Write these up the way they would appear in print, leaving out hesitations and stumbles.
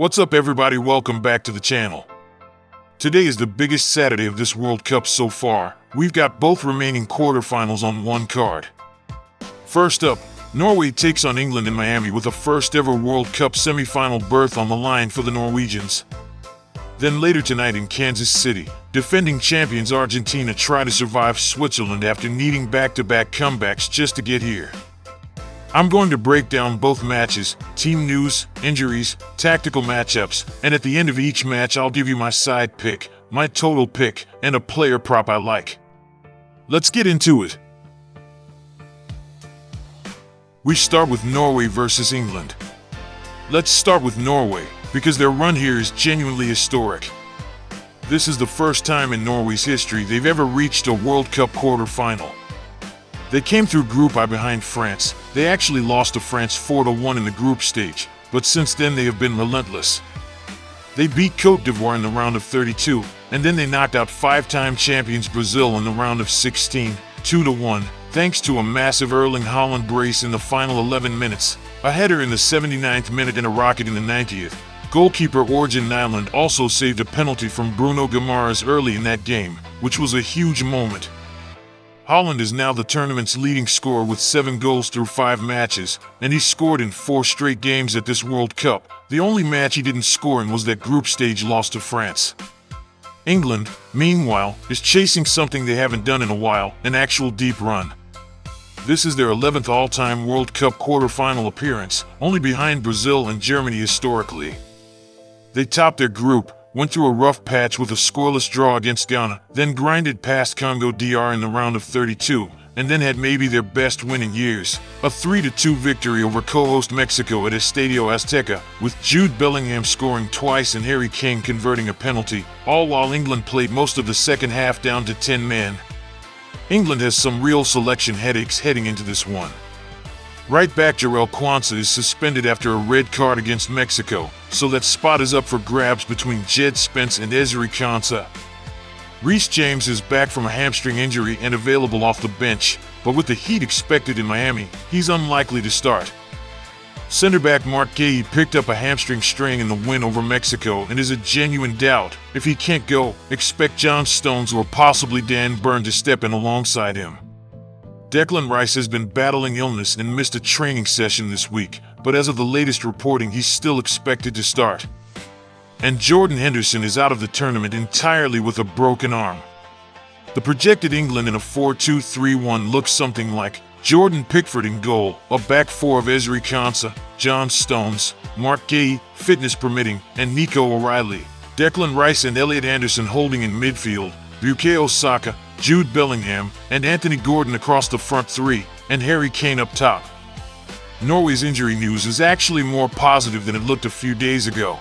What's up everybody, welcome back to the channel. Today is the biggest Saturday of this World Cup so far. We've got both remaining quarterfinals on one card. First up, Norway takes on England in Miami with a first ever World Cup semi-final berth on the line for the Norwegians. Then later tonight in Kansas City, defending champions Argentina try to survive Switzerland after needing back-to-back comebacks just to get here. I'm going to break down both matches, team news, injuries, tactical matchups, and at the end of each match I'll give you my side pick, my total pick, and a player prop I like. Let's get into it. We start with Norway versus England. Let's start with Norway, because their run here is genuinely historic. This is the first time in Norway's history they've ever reached a World Cup quarterfinal. They came through Group I behind France. They actually lost to France 4-1 in the group stage, but since then they have been relentless. They beat Côte d'Ivoire in the round of 32, and then they knocked out five-time champions Brazil in the round of 16, 2-1, thanks to a massive Erling Haaland brace in the final 11 minutes, a header in the 79th minute and a rocket in the 90th. Goalkeeper Orjan Nyland also saved a penalty from Bruno Guimaraes early in that game, which was a huge moment. Haaland is now the tournament's leading scorer with 7 goals through 5 matches, and he's scored in 4 straight games at this World Cup. The only match he didn't score in was that group stage loss to France. England, meanwhile, is chasing something they haven't done in a while, an actual deep run. This is their 11th all-time World Cup quarterfinal appearance, only behind Brazil and Germany historically. They topped their group, went through a rough patch with a scoreless draw against Ghana, then grinded past Congo DR in the round of 32, and then had maybe their best win in years, a 3-2 victory over co-host Mexico at Estadio Azteca, with Jude Bellingham scoring twice and Harry Kane converting a penalty, all while England played most of the second half down to 10 men. England has some real selection headaches heading into this one. Right back Jarell Quansah is suspended after a red card against Mexico, so that spot is up for grabs between Jed Spence and Ezri Konsa. Reece James is back from a hamstring injury and available off the bench, but with the heat expected in Miami, he's unlikely to start. Center-back Marc Guéhi picked up a hamstring strain in the win over Mexico and is a genuine doubt. If he can't go, expect John Stones or possibly Dan Burn to step in alongside him. Declan Rice has been battling illness and missed a training session this week, but as of the latest reporting he's still expected to start. And Jordan Henderson is out of the tournament entirely with a broken arm. The projected England in a 4-2-3-1 looks something like Jordan Pickford in goal, a back four of Ezri Konsa, John Stones, Marc Guéhi, fitness permitting, and Nico O'Reilly. Declan Rice and Elliot Anderson holding in midfield, Bukayo Saka, Jude Bellingham, and Anthony Gordon across the front three, and Harry Kane up top. Norway's injury news is actually more positive than it looked a few days ago.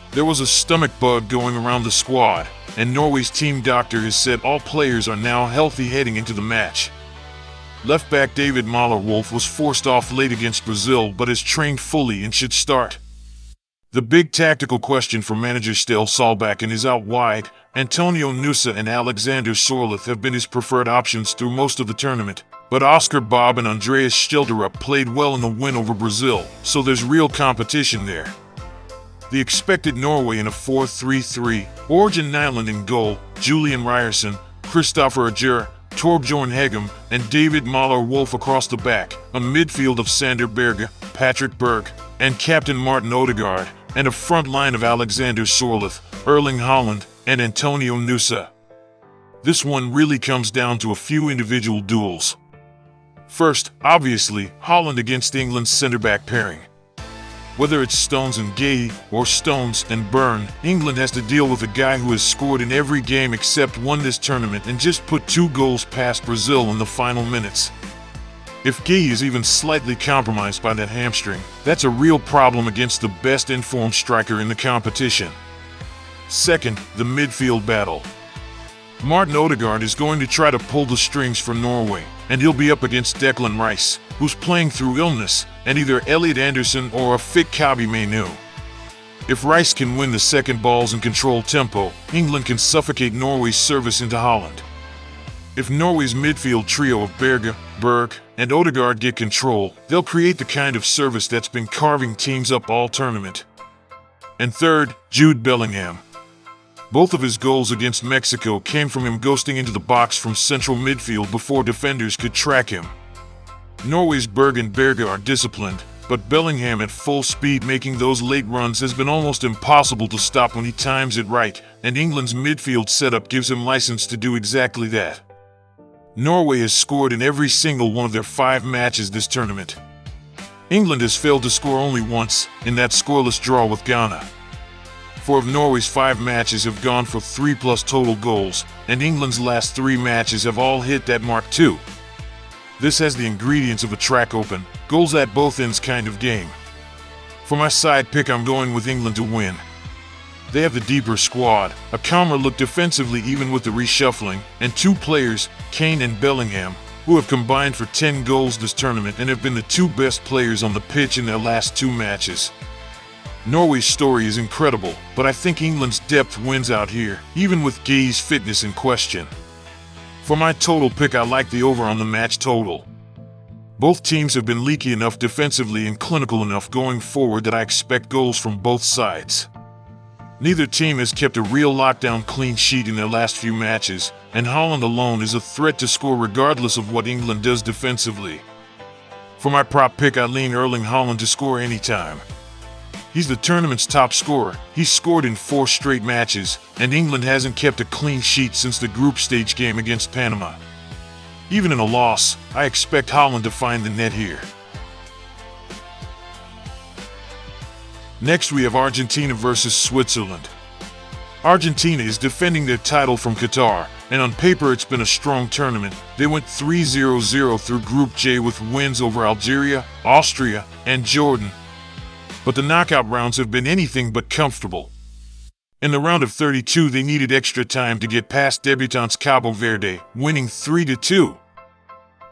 There was a stomach bug going around the squad, and Norway's team doctor has said all players are now healthy heading into the match. Left back David Møller-Wolf was forced off late against Brazil but has trained fully and should start. The big tactical question for manager Ståle Solbakken is out wide. Antonio Nusa and Alexander Sorloth have been his preferred options through most of the tournament, but Oscar Bob and Andreas Schjelderup played well in the win over Brazil, so there's real competition there. The expected Norway in a 4-3-3, Orjan Nyland in goal, Julian Ryerson, Kristoffer Ajer, Torbjorn Hegem, and David Møller-Wolf across the back, a midfield of Sander Berge, Patrick Berg, and Captain Martin Odegaard, and a front line of Alexander Sorloth, Erling Haaland, and Antonio Nusa. This one really comes down to a few individual duels. First, obviously, Haaland against England's centre-back pairing. Whether it's Stones and Guéhi or Stones and Burn, England has to deal with a guy who has scored in every game except one this tournament and just put 2 goals past Brazil in the final minutes. If Guéhi is even slightly compromised by that hamstring, that's a real problem against the best informed striker in the competition. Second, the midfield battle. Martin Odegaard is going to try to pull the strings for Norway, and he'll be up against Declan Rice, who's playing through illness, and either Elliot Anderson or a fit Kobbie Mainoo. If Rice can win the second balls and control tempo, England can suffocate Norway's service into Haaland. If Norway's midfield trio of Berge, Berg, and Odegaard get control, they'll create the kind of service that's been carving teams up all tournament. and third, Jude Bellingham. Both of his goals against Mexico came from him ghosting into the box from central midfield before defenders could track him. Norway's Berg and Berge are disciplined, but Bellingham at full speed making those late runs has been almost impossible to stop when he times it right, and England's midfield setup gives him license to do exactly that. Norway has scored in every single one of their 5 matches this tournament. England has failed to score only once, in that scoreless draw with Ghana. 4 of Norway's 5 matches have gone for 3+ total goals, and England's last 3 matches have all hit that mark too. This has the ingredients of a track open, goals at both ends kind of game. For my side pick, I'm going with England to win. They have the deeper squad, a calmer look defensively even with the reshuffling, and 2 players, Kane and Bellingham, who have combined for 10 goals this tournament and have been the 2 best players on the pitch in their last 2 matches. Norway's story is incredible, but I think England's depth wins out here, even with Gay's fitness in question. For my total pick, I like the over on the match total. Both teams have been leaky enough defensively and clinical enough going forward that I expect goals from both sides. Neither team has kept a real lockdown clean sheet in their last few matches, and Haaland alone is a threat to score regardless of what England does defensively. For my prop pick, I lean Erling Haaland to score anytime. He's the tournament's top scorer. He's scored in 4 straight matches, and England hasn't kept a clean sheet since the group stage game against Panama. Even in a loss, I expect Haaland to find the net here. Next, we have Argentina versus Switzerland. Argentina is defending their title from Qatar, and on paper it's been a strong tournament. They went 3-0-0 through Group J with wins over Algeria, Austria, and Jordan. But the knockout rounds have been anything but comfortable. In the round of 32, they needed extra time to get past debutants Cabo Verde, winning 3-2.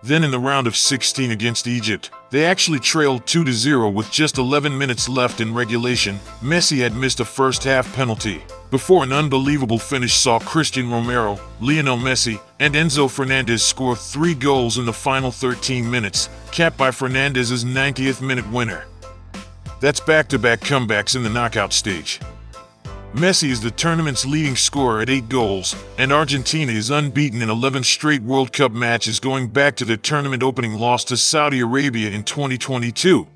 Then in the round of 16 against Egypt, they actually trailed 2-0 with just 11 minutes left in regulation. Messi had missed a first-half penalty, before an unbelievable finish saw Cristian Romero, Lionel Messi, and Enzo Fernandez score 3 goals in the final 13 minutes, capped by Fernandez's 90th minute winner. That's back-to-back comebacks in the knockout stage. Messi is the tournament's leading scorer at 8 goals, and Argentina is unbeaten in 11 straight World Cup matches going back to their tournament opening loss to Saudi Arabia in 2022.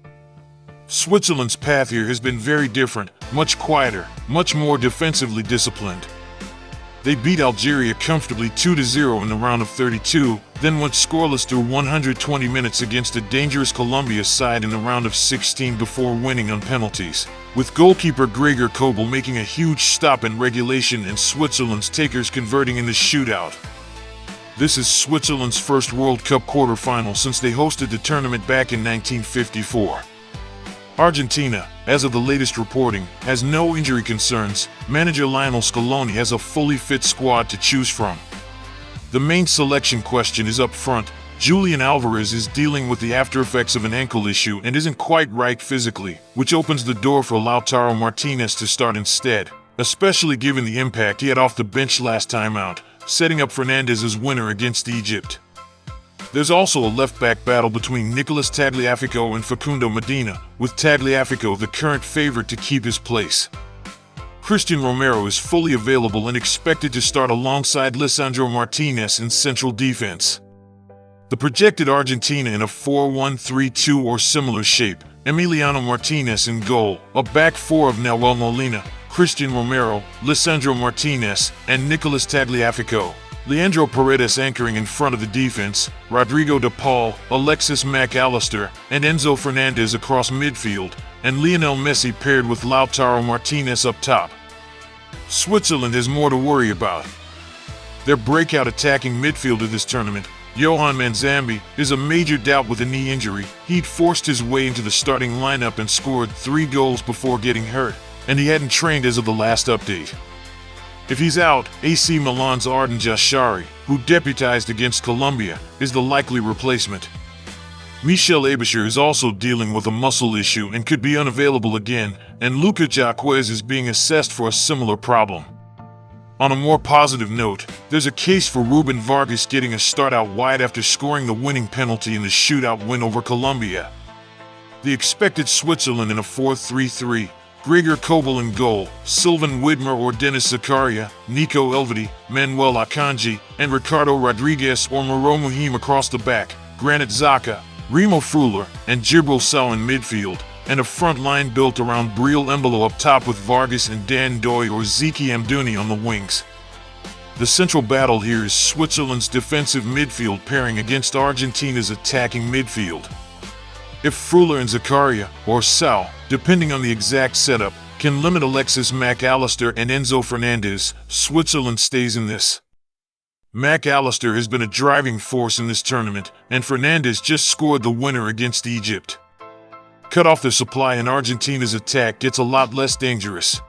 Switzerland's path here has been very different, much quieter, much more defensively disciplined. They beat Algeria comfortably 2-0 in the round of 32, then went scoreless through 120 minutes against a dangerous Colombia side in the round of 16 before winning on penalties, with goalkeeper Gregor Kobel making a huge stop in regulation and Switzerland's takers converting in the shootout. This is Switzerland's first World Cup quarterfinal since they hosted the tournament back in 1954. Argentina, as of the latest reporting, has no injury concerns. Manager Lionel Scaloni has a fully fit squad to choose from. The main selection question is up front. Julian Alvarez is dealing with the aftereffects of an ankle issue and isn't quite right physically, which opens the door for Lautaro Martinez to start instead, especially given the impact he had off the bench last time out, setting up Fernandez's winner against Egypt. There's also a left-back battle between Nicolas Tagliafico and Facundo Medina, with Tagliafico the current favorite to keep his place. Cristian Romero is fully available and expected to start alongside Lisandro Martinez in central defense. The projected Argentina in a 4-1-3-2 or similar shape, Emiliano Martinez in goal, a back 4 of Nahuel Molina, Cristian Romero, Lisandro Martinez, and Nicolas Tagliafico. Leandro Paredes anchoring in front of the defense, Rodrigo de Paul, Alexis Mac Allister, and Enzo Fernandez across midfield, and Lionel Messi paired with Lautaro Martinez up top. Switzerland has more to worry about. Their breakout attacking midfielder this tournament, Johan Manzambi, is a major doubt with a knee injury. He'd forced his way into the starting lineup and scored 3 goals before getting hurt, and he hadn't trained as of the last update. If he's out, AC Milan's Arden Jashari, who deputized against Colombia, is the likely replacement. Michel Aebischer is also dealing with a muscle issue and could be unavailable again, and Luca Jaquez is being assessed for a similar problem. On a more positive note, there's a case for Ruben Vargas getting a start out wide after scoring the winning penalty in the shootout win over Colombia. The expected Switzerland in a 4-3-3, Gregor Kobel in goal, Sylvan Widmer or Dennis Zakaria, Nico Elvedi, Manuel Akanji, and Ricardo Rodriguez or Moro Muhim across the back, Granit Xhaka, Remo Freuler, and Djibril Sow in midfield, and a front line built around Breel Embolo up top with Vargas and Dan Doy or Zeki Amdouni on the wings. The central battle here is Switzerland's defensive midfield pairing against Argentina's attacking midfield. If Freuler and Zakaria, or Sow, depending on the exact setup, can limit Alexis Mac Allister and Enzo Fernandez, Switzerland stays in this. Mac Allister has been a driving force in this tournament, and Fernandez just scored the winner against Egypt. Cut off their supply and Argentina's attack gets a lot less dangerous.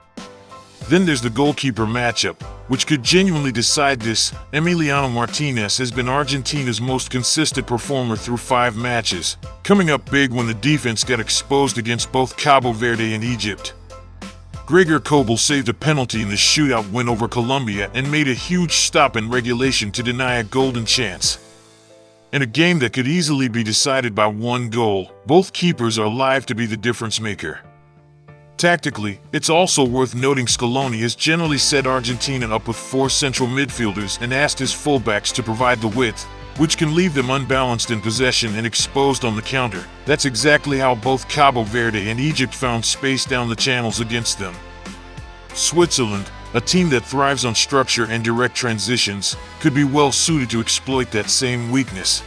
Then there's the goalkeeper matchup, which could genuinely decide this. Emiliano Martinez has been Argentina's most consistent performer through 5 matches, coming up big when the defense got exposed against both Cabo Verde and Egypt. Gregor Kobel saved a penalty in the shootout win over Colombia and made a huge stop in regulation to deny a golden chance. In a game that could easily be decided by 1 goal, both keepers are live to be the difference maker. Tactically, it's also worth noting Scaloni has generally set Argentina up with 4 central midfielders and asked his fullbacks to provide the width, which can leave them unbalanced in possession and exposed on the counter. That's exactly how both Cabo Verde and Egypt found space down the channels against them. Switzerland, a team that thrives on structure and direct transitions, could be well suited to exploit that same weakness.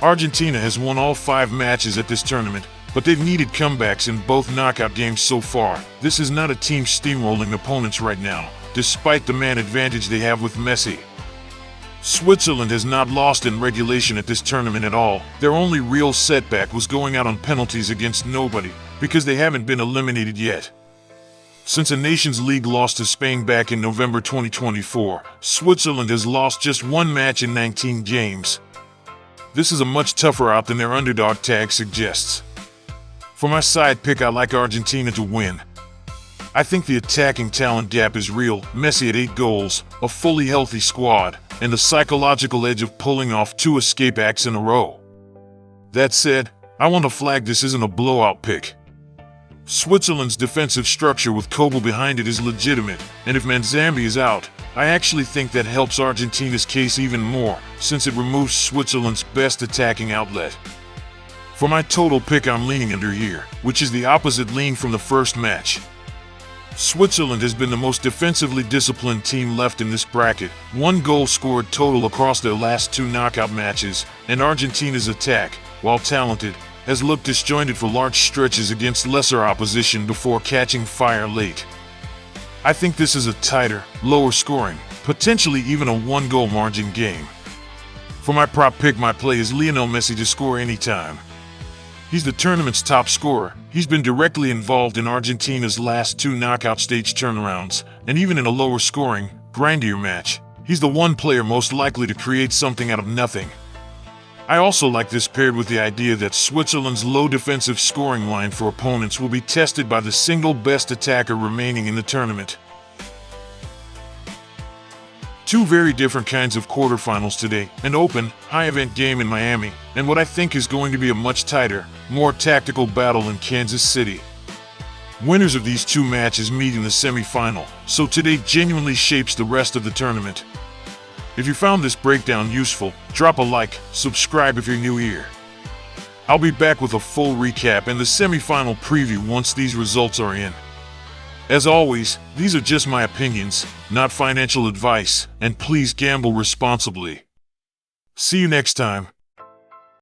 Argentina has won all 5 matches at this tournament, but they've needed comebacks in both knockout games so far. This is not a team steamrolling opponents right now, despite the man advantage they have with Messi. Switzerland has not lost in regulation at this tournament at all. Their only real setback was going out on penalties against nobody, because they haven't been eliminated yet. Since a Nations League loss to Spain back in November 2024, Switzerland has lost just 1 match in 19 games. This is a much tougher out than their underdog tag suggests. For my side pick, I like Argentina to win. I think the attacking talent gap is real. Messi at 8 goals, a fully healthy squad, and the psychological edge of pulling off 2 escape acts in a row. That said, I want to flag this isn't a blowout pick. Switzerland's defensive structure with Kobel behind it is legitimate, and if Manzambi is out, I actually think that helps Argentina's case even more, since it removes Switzerland's best attacking outlet. For my total pick, I'm leaning under here, which is the opposite lean from the first match. Switzerland has been the most defensively disciplined team left in this bracket, 1 goal scored total across their last 2 knockout matches, and Argentina's attack, while talented, has looked disjointed for large stretches against lesser opposition before catching fire late. I think this is a tighter, lower scoring, potentially even a 1-goal margin game. For my prop pick, my play is Lionel Messi to score anytime. He's the tournament's top scorer. He's been directly involved in Argentina's last 2 knockout stage turnarounds, and even in a lower scoring, grindier match, he's the one player most likely to create something out of nothing. I also like this paired with the idea that Switzerland's low defensive scoring line for opponents will be tested by the single best attacker remaining in the tournament. 2 very different kinds of quarterfinals today, an open, high-event game in Miami, and what I think is going to be a much tighter, more tactical battle in Kansas City. Winners of these 2 matches meet in the semi-final, so today genuinely shapes the rest of the tournament. If you found this breakdown useful, drop a like, subscribe if you're new here. I'll be back with a full recap and the semi-final preview once these results are in. As always, these are just my opinions, not financial advice, and please gamble responsibly. See you next time.